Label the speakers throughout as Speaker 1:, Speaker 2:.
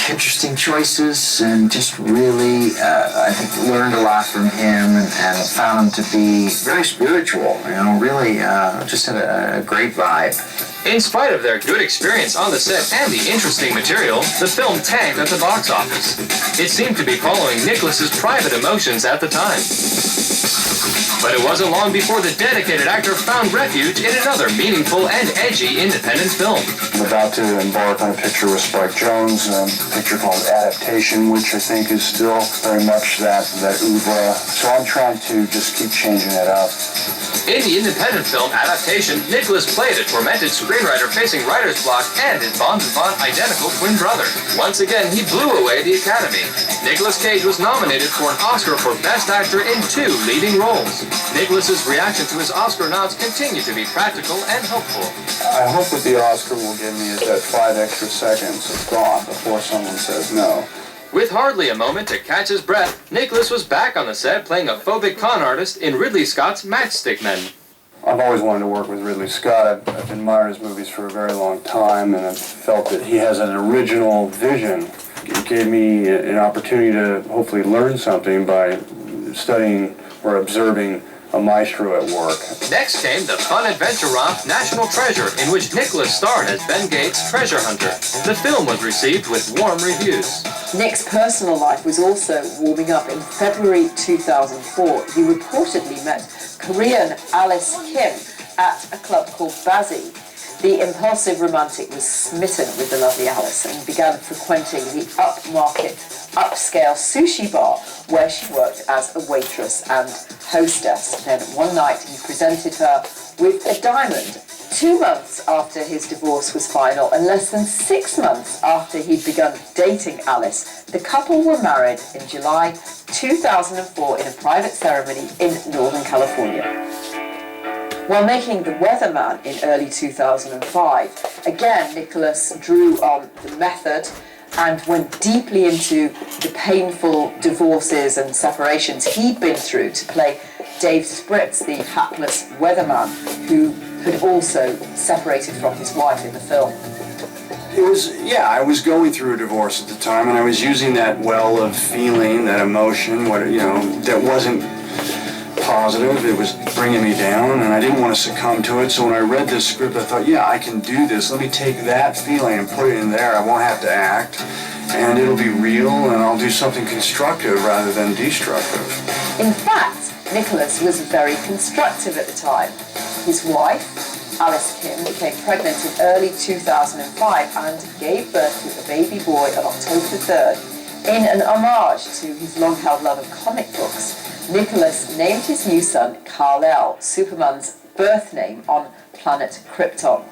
Speaker 1: interesting choices, and just really, I think, learned a lot from him, and found him to be very spiritual. Really just had a great vibe.
Speaker 2: In spite of their good experience on the set and the interesting material, the film tanked at the box office. It seemed to be following Nicholas's private emotions at the time. But it wasn't long before the dedicated actor found refuge in another meaningful and edgy independent film.
Speaker 3: I'm about to embark on a picture with Spike Jonze, a picture called Adaptation, which I think is still very much that oeuvre. So I'm trying to just keep changing it up.
Speaker 2: In the independent film Adaptation, Nicholas played a tormented screenwriter facing writer's block and his bon vivant identical twin brother. Once again, he blew away the Academy. Nicolas Cage was nominated for an Oscar for Best Actor in 2 leading roles. Nicholas's reaction to his Oscar nods continue to be practical and hopeful.
Speaker 3: I hope what the Oscar will give me is that 5 extra seconds of thought before someone says no.
Speaker 2: With hardly a moment to catch his breath, Nicholas was back on the set playing a phobic con artist in Ridley Scott's Matchstick Men.
Speaker 3: I've always wanted to work with Ridley Scott. I've admired his movies for a very long time, and I've felt that he has an original vision. It gave me an opportunity to hopefully learn something by studying or observing a maestro at work.
Speaker 2: Next came the fun adventure romp National Treasure, in which Nicholas starred as Ben Gates' treasure hunter. The film was received with warm reviews.
Speaker 4: Nick's personal life was also warming up. In February 2004, he reportedly met Korean Alice Kim at a club called Bazzi. The impulsive romantic was smitten with the lovely Alice and began frequenting the upmarket, upscale sushi bar where she worked as a waitress and hostess. Then one night he presented her with a diamond. 2 months after his divorce was final and less than 6 months after he'd begun dating Alice, the couple were married in July 2004 in a private ceremony in Northern California. While making The Weatherman in early 2005, again Nicholas drew on the method and went deeply into the painful divorces and separations he'd been through to play Dave Spritz, the hapless weatherman who had also separated from his wife in the film.
Speaker 3: I was going through a divorce at the time, and I was using that well of feeling, that emotion, that wasn't positive. It was bringing me down, and I didn't want to succumb to it. So when I read this script, I thought, I can do this. Let me take that feeling and put it in there. I won't have to act, and it'll be real, and I'll do something constructive rather than destructive.
Speaker 4: In fact, Nicholas was very constructive at the time. His wife, Alice Kim, became pregnant in early 2005 and gave birth to a baby boy on October the 3rd. In an homage to his long-held love of comic books, Nicholas named hil new son Kal-El, Superman's birth name on planet Krypton.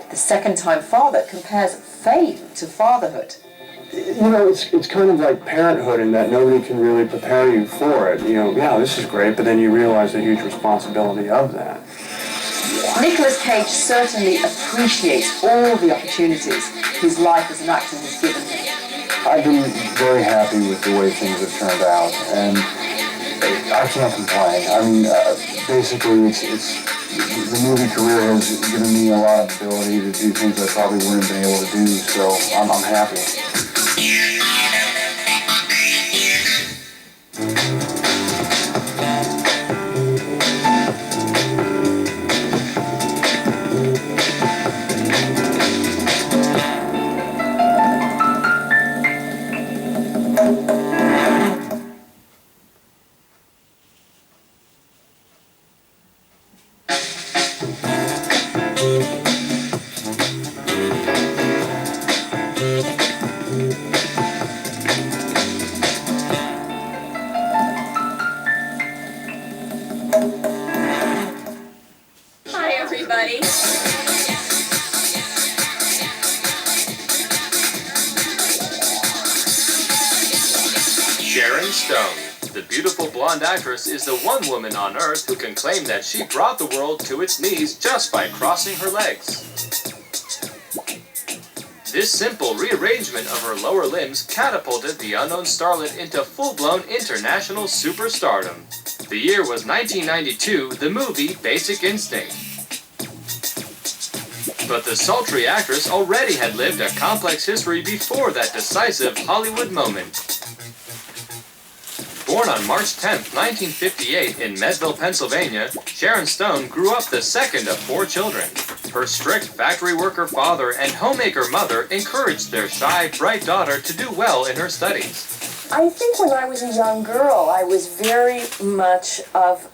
Speaker 4: The second-time father compares fame to fatherhood.
Speaker 3: It's kind of like parenthood in that nobody can really prepare you for it. This is great, but then you realize the huge responsibility of that.
Speaker 4: Nicolas Cage certainly appreciates all the opportunities his life as an actor has given him.
Speaker 3: I've been very happy with the way things have turned out, and I can't complain. Basically, it's the movie career has given me a lot of ability to do things I probably wouldn't have been able to do, so I'm happy.
Speaker 5: Hi, everybody.
Speaker 2: Sharon Stone, the beautiful blonde actress, is the one woman on Earth who can claim that she brought the world to its knees just by crossing her legs. This simple rearrangement of her lower limbs catapulted the unknown starlet into full-blown international superstardom. The year was 1992, the movie Basic Instinct. But the sultry actress already had lived a complex history before that decisive Hollywood moment. Born on March 10, 1958 in Medville, Pennsylvania, Sharon Stone grew up the second of 4 children. Her strict factory worker father and homemaker mother encouraged their shy, bright daughter to do well in her studies.
Speaker 6: I think when I was a young girl, I was very much of,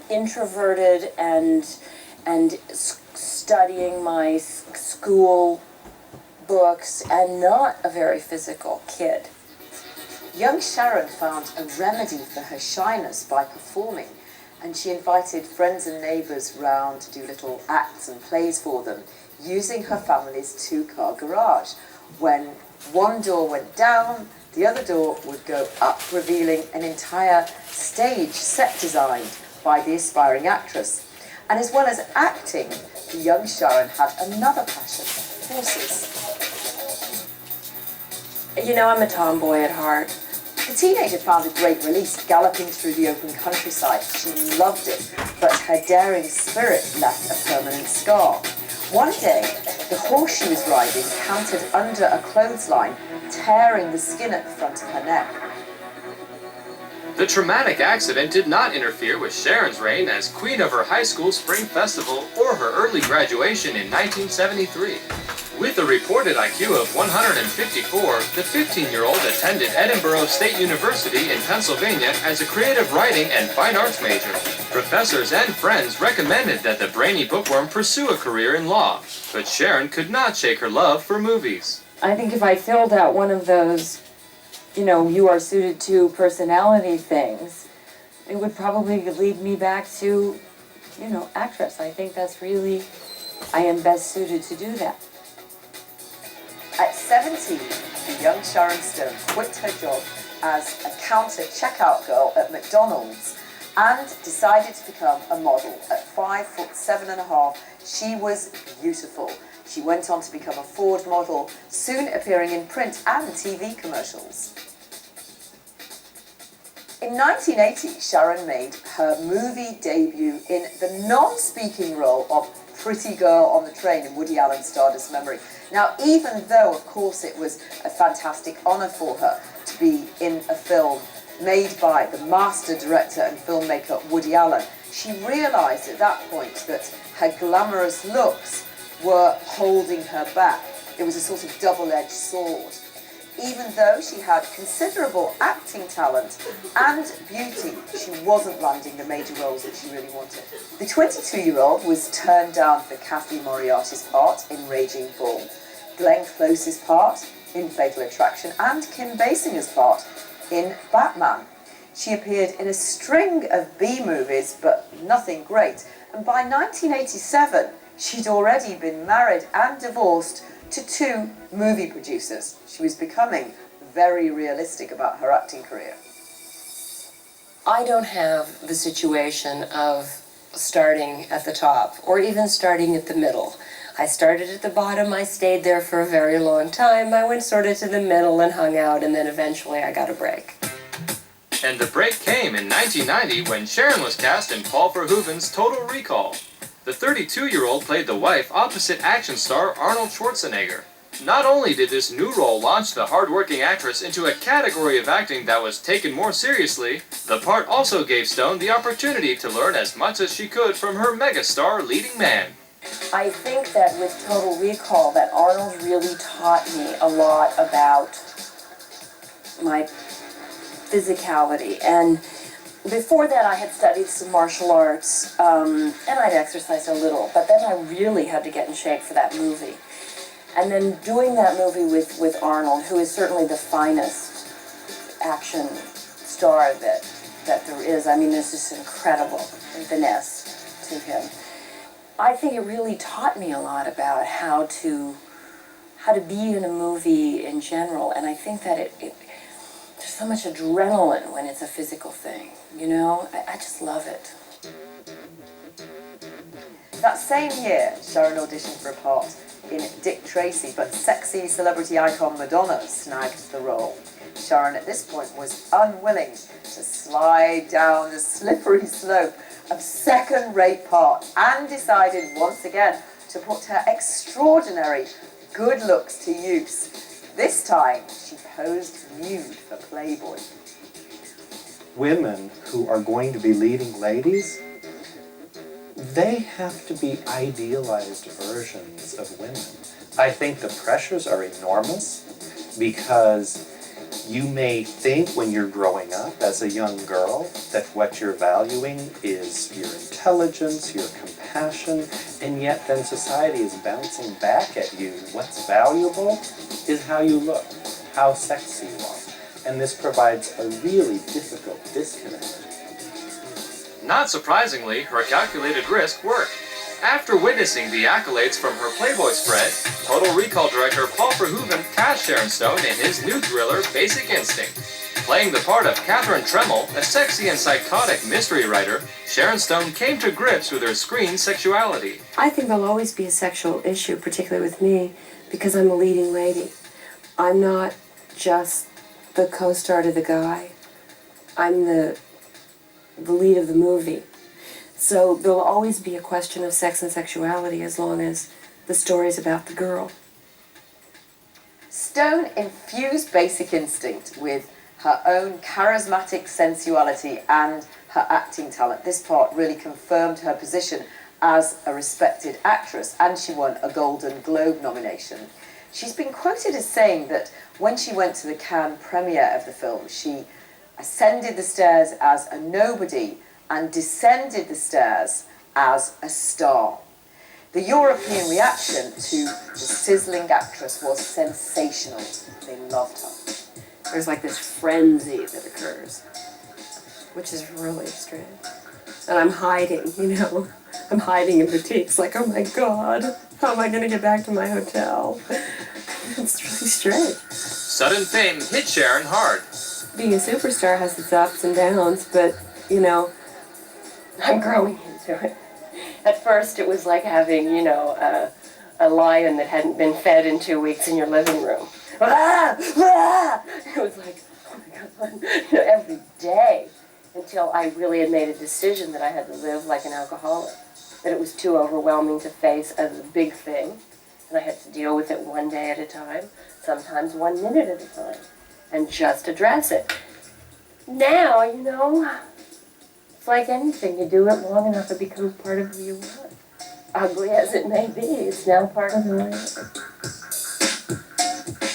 Speaker 6: introverted and studying my school books and not a very physical kid.
Speaker 4: Young Sharon found a remedy for her shyness by performing, and she invited friends and neighbours round to do little acts and plays for them, using her family's 2-car garage. When one door went down, the other door would go up, revealing an entire stage set designed by the aspiring actress. And as well as acting, the young Sharon had another passion: horses.
Speaker 6: I'm a tomboy at heart.
Speaker 4: The teenager found a great release galloping through the open countryside. She loved it, but her daring spirit left a permanent scar. One day, the horse she was riding cantered under a clothesline, tearing the skin at the front of her neck.
Speaker 2: The traumatic accident did not interfere with Sharon's reign as queen of her high school spring festival or her early graduation in 1973. With a reported IQ of 154, the 15-year-old attended Edinburgh State University in Pennsylvania as a creative writing and fine arts major. Professors and friends recommended that the brainy bookworm pursue a career in law, but Sharon could not shake her love for movies.
Speaker 6: I think if I filled out one of those, you are suited to personality things, it would probably lead me back to, actress. I think that's really, I am best suited to do that.
Speaker 4: At 17, the young Sharon Stone quit her job as a counter checkout girl at McDonald's and decided to become a model. At 5'7½", she was beautiful. She went on to become a Ford model, soon appearing in print and TV commercials. In 1980, Sharon made her movie debut in the non-speaking role of Pretty Girl on the Train in Woody Allen's Stardust Memory. Now, even though, of course, it was a fantastic honour for her to be in a film made by the master director and filmmaker Woody Allen, she realised at that point that her glamorous looks were holding her back. It was a sort of double-edged sword. Even though she had considerable acting talent and beauty, she wasn't landing the major roles that she really wanted. The 22-year-old was turned down for Kathy Moriarty's part in Raging Bull, Glenn Close's part in Fatal Attraction, and Kim Basinger's part in Batman. She appeared in a string of B-movies, but nothing great. And by 1987, she'd already been married and divorced to 2 movie producers. She was becoming very realistic about her acting career.
Speaker 6: I don't have the situation of starting at the top or even starting at the middle. I started at the bottom, I stayed there for a very long time, I went sort of to the middle and hung out, and then eventually I got a break.
Speaker 2: And the break came in 1990 when Sharon was cast in Paul Verhoeven's Total Recall. The 32-year-old played the wife opposite action star Arnold Schwarzenegger. Not only did this new role launch the hard-working actress into a category of acting that was taken more seriously, the part also gave Stone the opportunity to learn as much as she could from her megastar leading man.
Speaker 6: I think that with Total Recall that Arnold really taught me a lot about my physicality. And before that I had studied some martial arts and I'd exercised a little, but then I really had to get in shape for that movie. And then doing that movie with Arnold, who is certainly the finest action star that there is. I mean, there's this incredible finesse to him. I think it really taught me a lot about how to be in a movie in general, and I think that there's so much adrenaline when it's a physical thing, I just love it.
Speaker 4: That same year, Sharon auditioned for a part in Dick Tracy, but sexy celebrity icon Madonna snagged the role. Sharon at this point was unwilling to slide down the slippery slope of second-rate parts and decided once again to put her extraordinary good looks to use. This time, she posed nude for Playboy.
Speaker 7: Women who are going to be leading ladies, they have to be idealized versions of women. I think the pressures are enormous because you may think when you're growing up as a young girl that what you're valuing is your intelligence, your compassion, and yet then society is bouncing back at you. What's valuable is how you look, how sexy you are. And this provides a really difficult disconnect.
Speaker 2: Not surprisingly, her calculated risk worked. After witnessing the accolades from her Playboy spread, Total Recall director Paul Verhoeven cast Sharon Stone in his new thriller Basic Instinct. Playing the part of Catherine Tremmel, a sexy and psychotic mystery writer, Sharon Stone came to grips with her screen sexuality.
Speaker 8: I think there'll always be a sexual issue, particularly with me, because I'm a leading lady. I'm not just the co-star to the guy. I'm the lead of the movie. So there'll always be a question of sex and sexuality as long as the story's about the girl.
Speaker 4: Stone infused Basic Instinct with her own charismatic sensuality and her acting talent. This part really confirmed her position as a respected actress, and she won a Golden Globe nomination. She's been quoted as saying that when she went to the Cannes premiere of the film, she ascended the stairs as a nobody and descended the stairs as a star. The European reaction to the sizzling actress was sensational. They loved her.
Speaker 8: There's like this frenzy that occurs, which is really strange. And I'm hiding, you know. I'm hiding in boutiques like, oh my God, how am I going to get back to my hotel? It's really strange.
Speaker 2: Sudden fame hit Sharon hard.
Speaker 8: Being a superstar has its ups and downs, but, you know, I'm growing into it. At first, it was like having, you know, a lion that hadn't been fed in 2 weeks in your living room. Ah! Ah! It was like, oh my God, you know, every day, until I really had made a decision that I had to live like an alcoholic, that it was too overwhelming to face as a big thing, and I had to deal with it one day at a time, sometimes 1 minute at a time, and just address it. Now, you know, it's like anything. You do it long enough, it becomes part of who you are. Ugly as it may be, it's now part of who I am.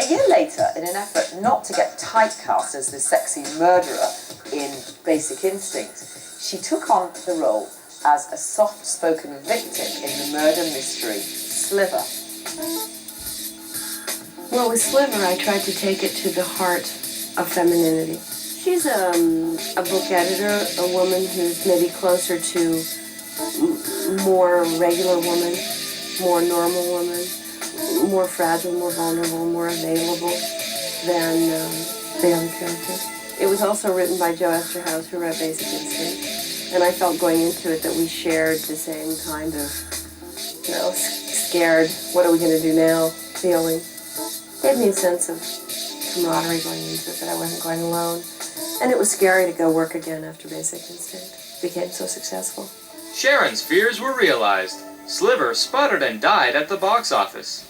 Speaker 4: A year later, in an effort not to get typecast as the sexy murderer in Basic Instinct, she took on the role as a soft-spoken victim in the murder mystery Sliver.
Speaker 8: Well, with Sliver, I tried to take it to the heart of femininity. She's a book editor, a woman who's maybe closer to more regular woman, more normal woman, more fragile, more vulnerable, more available than the other characters. It was also written by Joe Esterhaus, who wrote Basic Instinct, and I felt going into it that we shared the same kind of, you know, scared, what are we going to do now, feeling. Gave me a sense of camaraderie going into it, that I wasn't going alone. And it was scary to go work again after Basic Instinct. It became so successful.
Speaker 2: Sharon's fears were realized. Sliver sputtered and died at the box office.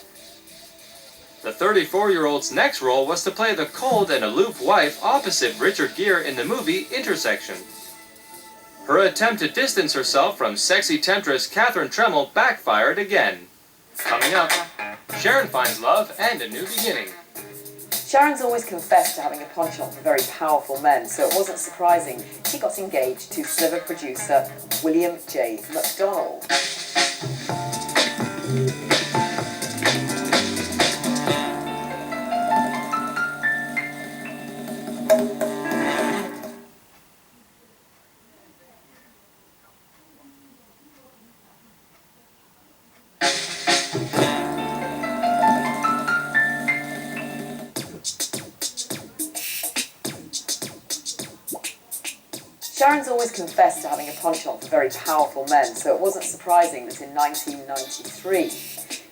Speaker 2: The 34-year-old's next role was to play the cold and aloof wife opposite Richard Gere in the movie Intersection. Her attempt to distance herself from sexy temptress Catherine Tremmel backfired again. Coming up, Sharon finds love and a new beginning.
Speaker 4: Sharon's always confessed to having a penchant for very powerful men, so it wasn't surprising she got engaged to Sliver producer William J. MacDonald. Sharon's always confessed to having a penchant for very powerful men, so it wasn't surprising that in 1993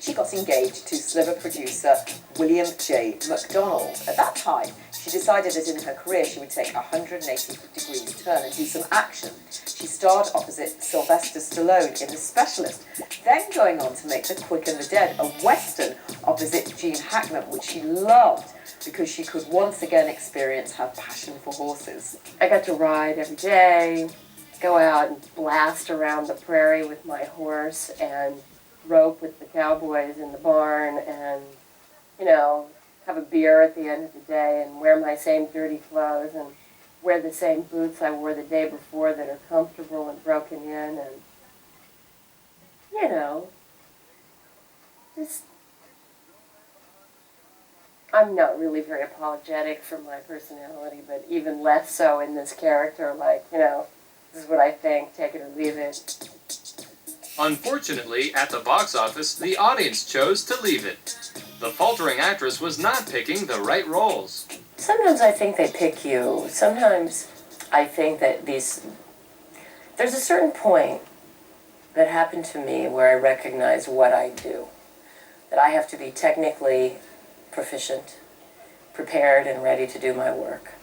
Speaker 4: she got engaged to Sliver producer William J. MacDonald. At that time, She decided that in her career she would take a 180 degrees turn and do some action. She starred opposite Sylvester Stallone in The Specialist, then going on to make The Quick and the Dead, a western opposite Gene Hackman, which she loved because she could once again experience her passion for horses.
Speaker 8: I got to ride every day, go out and blast around the prairie with my horse and rope with the cowboys in the barn and, you know, have a beer at the end of the day and wear my same dirty clothes and wear the same boots I wore the day before that are comfortable and broken in and, you know, just, I'm not really very apologetic for my personality, but even less so in this character, like, you know, this is what I think, take it or leave it.
Speaker 2: Unfortunately, at the box office, the audience chose to leave it. The faltering actress was not picking the right roles.
Speaker 8: Sometimes I think they pick you. Sometimes I think that there's a certain point that happened to me where I recognize what I do. That I have to be technically proficient, prepared, and ready to do my work.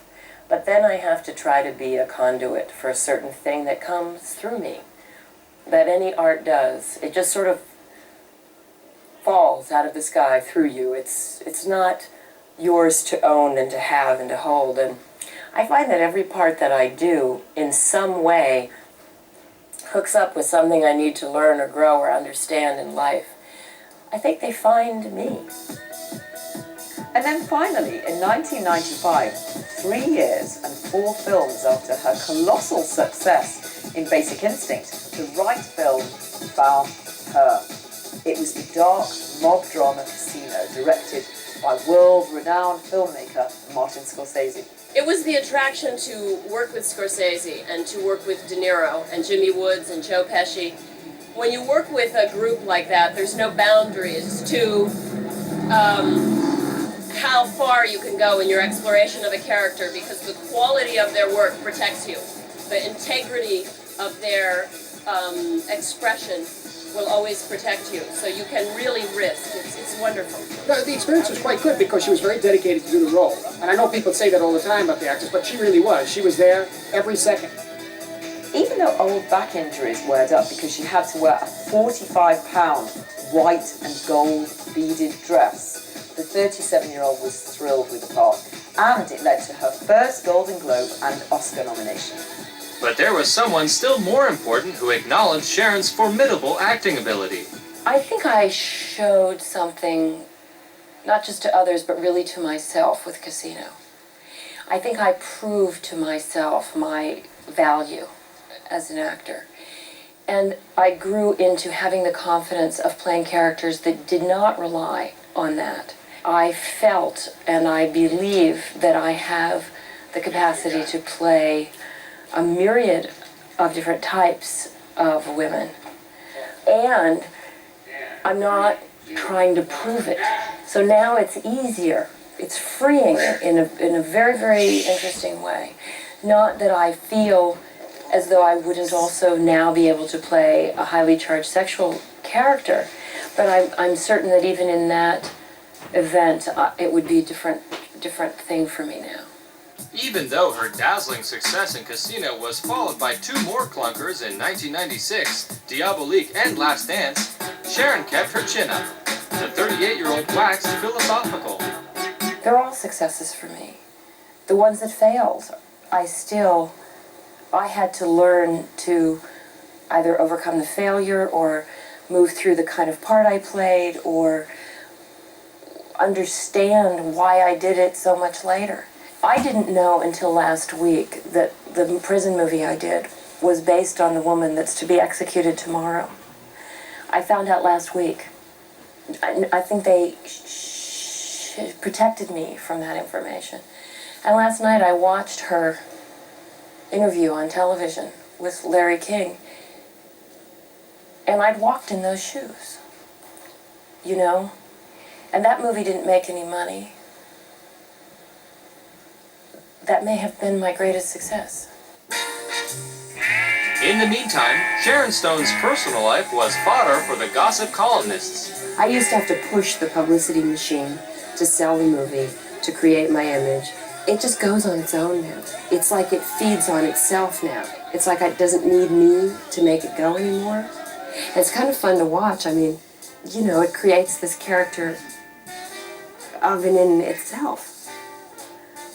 Speaker 8: But then I have to try to be a conduit for a certain thing that comes through me. That any art does. It just sort of falls out of the sky through you. It's not yours to own and to have and to hold. And I find that every part that I do in some way hooks up with something I need to learn or grow or understand in life. I think they find me.
Speaker 4: And then finally, in 1995, 3 years and 4 films after her colossal success in Basic Instinct, the right film found her. It was the dark mob drama Casino, directed by world-renowned filmmaker Martin Scorsese.
Speaker 9: It was the attraction to work with Scorsese and to work with De Niro and Jimmy Woods and Joe Pesci. When you work with a group like that, there's no boundaries to how far you can go in your exploration of a character because the quality of their work protects you. The integrity of their expression will always protect you, so you can really risk. It's wonderful.
Speaker 10: No, the experience was quite good because she was very dedicated to do the role. And I know people say that all the time about the actress, but she really was. She was there every second.
Speaker 4: Even though old back injuries weared up because she had to wear a 45-pound white and gold beaded dress, the 37-year-old was thrilled with the part, and it led to her first Golden Globe and Oscar nomination.
Speaker 2: But there was someone still more important who acknowledged Sharon's formidable acting ability.
Speaker 8: I think I showed something, not just to others, but really to myself with Casino. I think I proved to myself my value as an actor. And I grew into having the confidence of playing characters that did not rely on that. I felt and I believe that I have the capacity to play a myriad of different types of women. And I'm not trying to prove it. So now it's easier. It's freeing in a very, very interesting way. Not that I feel as though I wouldn't also now be able to play a highly charged sexual character, but I'm certain that even in that event, it would be a different thing for me now.
Speaker 2: Even though her dazzling success in Casino was followed by 2 more clunkers in 1996, Diabolique and Last Dance, Sharon kept her chin up. The 38-year-old waxed philosophical.
Speaker 8: They're all successes for me. The ones that failed, I had to learn to either overcome the failure or move through the kind of part I played or understand why I did it so much later. I didn't know until last week that the prison movie I did was based on the woman that's to be executed tomorrow. I found out last week. I think they protected me from that information. And last night I watched her interview on television with Larry King, and I'd walked in those shoes, you know? And that movie didn't make any money. That may have been my greatest success.
Speaker 2: In the meantime, Sharon Stone's personal life was fodder for the gossip columnists.
Speaker 8: I used to have to push the publicity machine to sell the movie, to create my image, it just goes on its own now. It's like it feeds on itself now. It's like it doesn't need me to make it go anymore. And it's kind of fun to watch. I mean, you know, it creates this character of and in itself.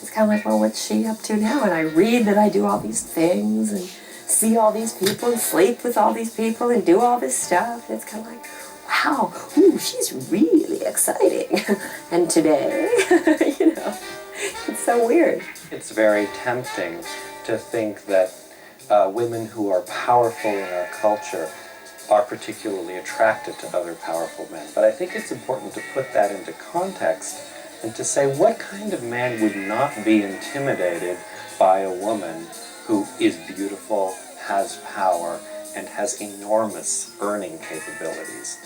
Speaker 8: It's kind of like, well, what's she up to now? And I read that I do all these things and see all these people and sleep with all these people and do all this stuff. And it's kind of like, wow, ooh, she's really exciting. And today, you know, it's so weird.
Speaker 7: It's very tempting to think that women who are powerful in our culture are particularly attracted to other powerful men. But I think it's important to put that into context and to say, what kind of man would not be intimidated by a woman who is beautiful, has power, and has enormous earning capabilities?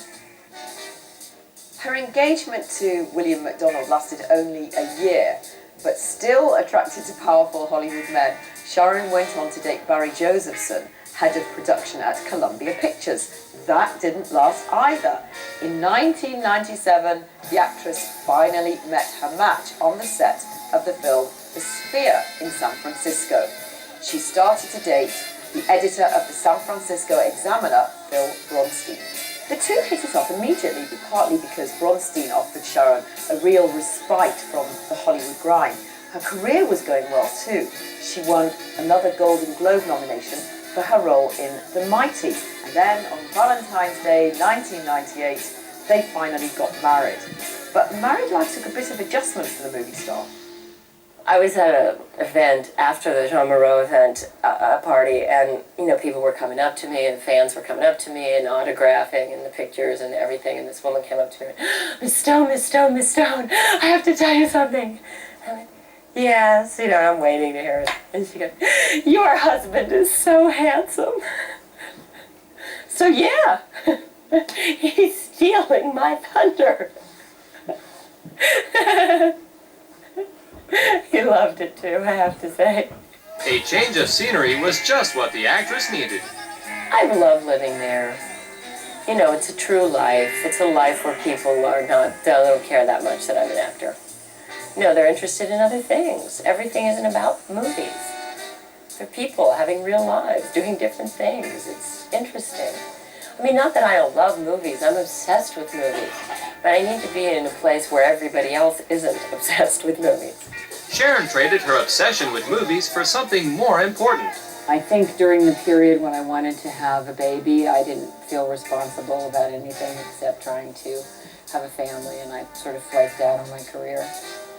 Speaker 4: Her engagement to William MacDonald lasted only a year, but still attracted to powerful Hollywood men, Sharon went on to date Barry Josephson, head of production at Columbia Pictures. That didn't last either. In 1997, the actress finally met her match on the set of the film The Sphere in San Francisco. She started to date the editor of the San Francisco Examiner, Phil Bronstein. The two hit it off immediately, partly because Bronstein offered Sharon a real respite from the Hollywood grind. Her career was going well too. She won another Golden Globe nomination for her role in The Mighty. And then on Valentine's Day 1998, they finally got married. But married life took a bit of adjustment for the movie star.
Speaker 8: I was at an event after the Jean Moreau event, a party, and you know, people were coming up to me, and fans were coming up to me and autographing and the pictures and everything. And this woman came up to me, Miss Stone, Miss Stone, Miss Stone, I have to tell you something. I went, yes, you know, I'm waiting to hear it. And she goes, your husband is so handsome. So yeah, he's stealing my thunder. He loved it too, I have to say.
Speaker 2: A change of scenery was just what the actress needed.
Speaker 8: I love living there. You know, it's a true life. It's a life where people are don't care that much that I'm an actor. You know, they're interested in other things. Everything isn't about movies. They're people having real lives, doing different things. It's interesting. I mean, not that I don't love movies. I'm obsessed with movies. But I need to be in a place where everybody else isn't obsessed with movies.
Speaker 2: Sharon traded her obsession with movies for something more important.
Speaker 11: I think during the period when I wanted to have a baby, I didn't feel responsible about anything except trying to have a family, and I sort of flaked out on my career.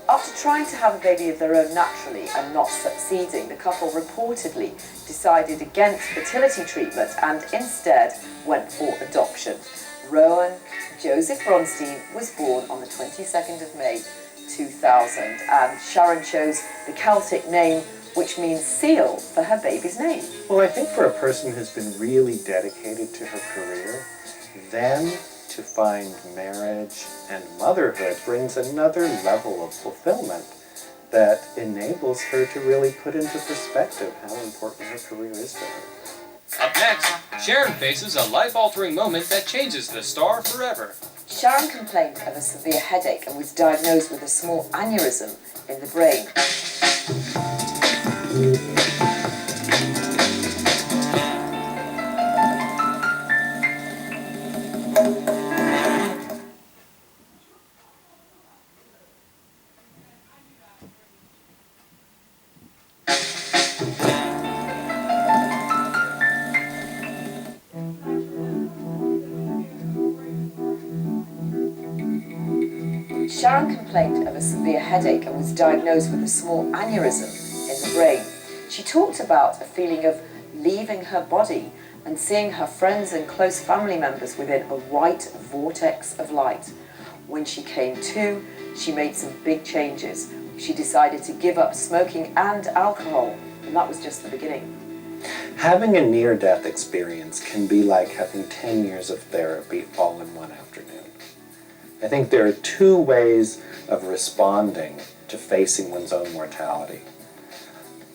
Speaker 4: After trying to have a baby of their own naturally and not succeeding, the couple reportedly decided against fertility treatment and instead went for adoption. Rowan Joseph Bronstein was born on the 22nd of May 2000, and Sharon chose the Celtic name which means seal for her baby's name.
Speaker 7: Well, I think for a person who's been really dedicated to her career, then to find marriage and motherhood brings another level of fulfillment that enables her to really put into perspective how important her career is to her.
Speaker 2: Up next, Sharon faces a life-altering moment that changes the star forever.
Speaker 4: Sharon complained of a severe headache and was diagnosed with a small aneurysm in the brain. Sharon complained of a severe headache and was diagnosed with a small aneurysm in the brain. She talked about a feeling of leaving her body and seeing her friends and close family members within a white vortex of light. When she came to, she made some big changes. She decided to give up smoking and alcohol, and that was just the beginning.
Speaker 7: Having a near-death experience can be like having 10 years of therapy all in one afternoon. I think there are two ways of responding to facing one's own mortality.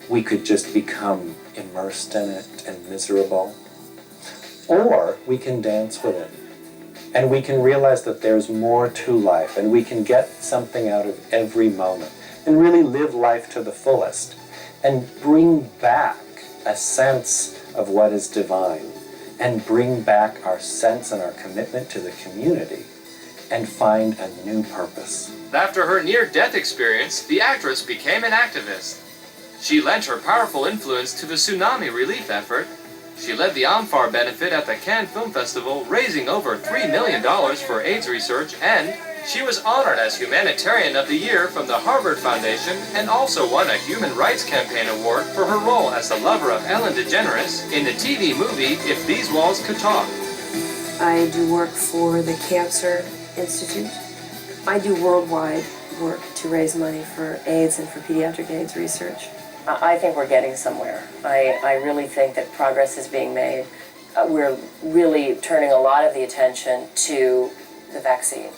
Speaker 7: We could just become immersed in it and miserable, or we can dance with it. And we can realize that there's more to life, and we can get something out of every moment. and really live life to the fullest and bring back a sense of what is divine and bring back our sense and our commitment to the community and find a new purpose.
Speaker 2: After her near-death experience, the actress became an activist. She lent her powerful influence to the tsunami relief effort. She led the Amphar benefit at the Cannes Film Festival, raising over $3 million for AIDS research, and she was honored as Humanitarian of the Year from the Harvard Foundation and also won a Human Rights Campaign Award for her role as the lover of Ellen DeGeneres in the TV movie If These Walls Could Talk.
Speaker 8: I do work for the Cancer Institute. I do worldwide work to raise money for AIDS and for pediatric AIDS research. I think we're getting somewhere. I really think that progress is being made. We're really turning a lot of the attention to the vaccine.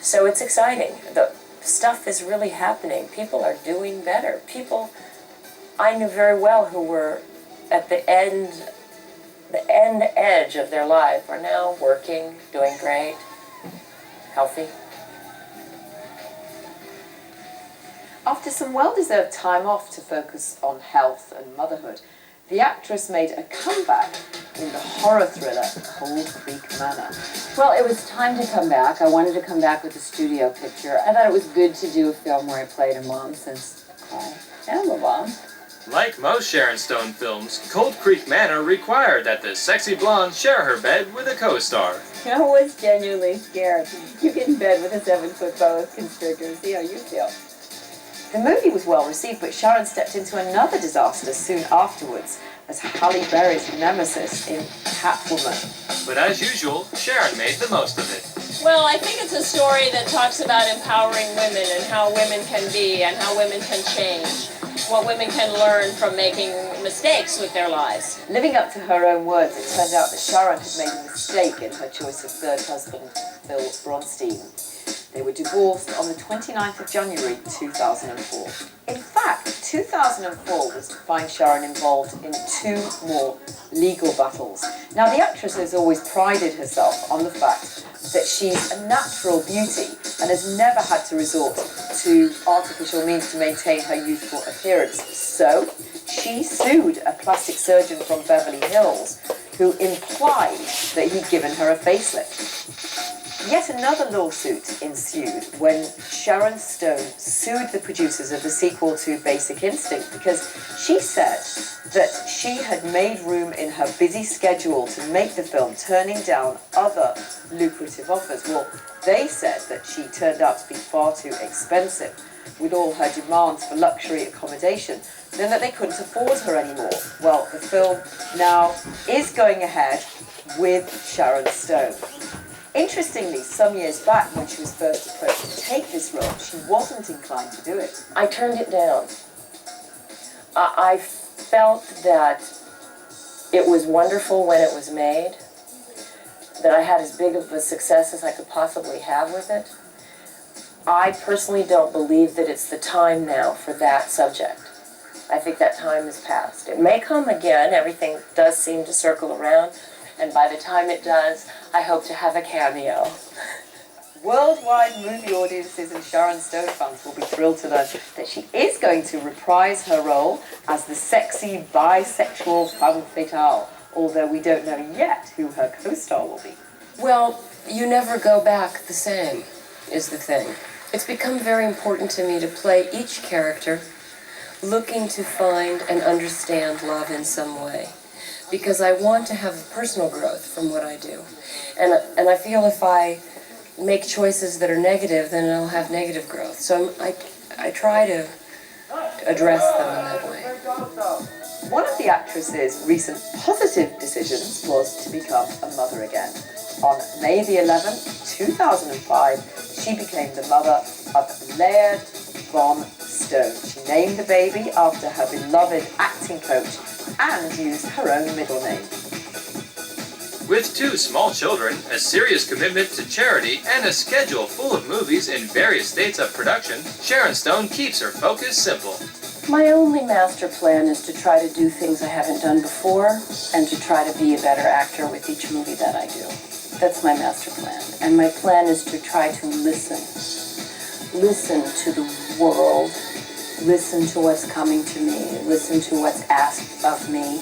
Speaker 8: So it's exciting. The stuff is really happening. People are doing better. People I knew very well who were at the end edge of their life are now working, doing great, healthy.
Speaker 4: After some well-deserved time off to focus on health and motherhood, the actress made a comeback in the horror thriller Cold Creek Manor.
Speaker 11: Well, it was time to come back. I wanted to come back with a studio picture. I thought it was good to do a film where I played a mom since I am a mom.
Speaker 2: Like most Sharon Stone films, Cold Creek Manor required that the sexy blonde share her bed with a co-star.
Speaker 11: I was genuinely scared. You get in bed with a 7-foot boa constrictor, see how you feel.
Speaker 4: The movie was well received, but Sharon stepped into another disaster soon afterwards as Halle Berry's nemesis in Catwoman.
Speaker 2: But as usual, Sharon made the most of it.
Speaker 9: Well, I think it's a story that talks about empowering women and how women can be and how women can change. What women can learn from making mistakes with their lives.
Speaker 4: Living up to her own words, it turned out that Sharon had made a mistake in her choice of third husband, Bill Bronstein. They were divorced on the 29th of January 2004. In fact, 2004 was to find Sharon involved in 2 more legal battles. Now, the actress has always prided herself on the fact that she's a natural beauty and has never had to resort to artificial means to maintain her youthful appearance. So, she sued a plastic surgeon from Beverly Hills who implied that he'd given her a facelift. Yet another lawsuit ensued when Sharon Stone sued the producers of the sequel to Basic Instinct because she said that she had made room in her busy schedule to make the film, turning down other lucrative offers. Well, they said that she turned out to be far too expensive with all her demands for luxury accommodation, then that they couldn't afford her anymore. Well, the film now is going ahead with Sharon Stone. Interestingly, some years back when she was first approached to take this role, she wasn't inclined to do it.
Speaker 8: I turned it down. I felt that it was wonderful when it was made, that I had as big of a success as I could possibly have with it. I personally don't believe that it's the time now for that subject. I think that time has passed. It may come again, everything does seem to circle around, and by the time it does, I hope to have a cameo.
Speaker 4: Worldwide movie audiences and Sharon Stone fans will be thrilled to learn that she is going to reprise her role as the sexy bisexual femme fatale, although we don't know yet who her co-star will be.
Speaker 8: Well, you never go back the same, is the thing. It's become very important to me to play each character looking to find and understand love in some way, because I want to have personal growth from what I do. And I feel if I make choices that are negative, then I'll have negative growth. So I try to address them in that way.
Speaker 4: One of the actress's recent positive decisions was to become a mother again. On May the 11th, 2005, she became the mother of Laird Von Stone. She named the baby after her beloved acting coach and used her own middle name.
Speaker 2: With 2 small children, a serious commitment to charity, and a schedule full of movies in various states of production, Sharon Stone keeps her focus simple.
Speaker 8: My only master plan is to try to do things I haven't done before and to try to be a better actor with each movie that I do. That's my master plan. And my plan is to try to listen.
Speaker 6: listen to the world, listen to what's coming to me, listen to what's asked of me.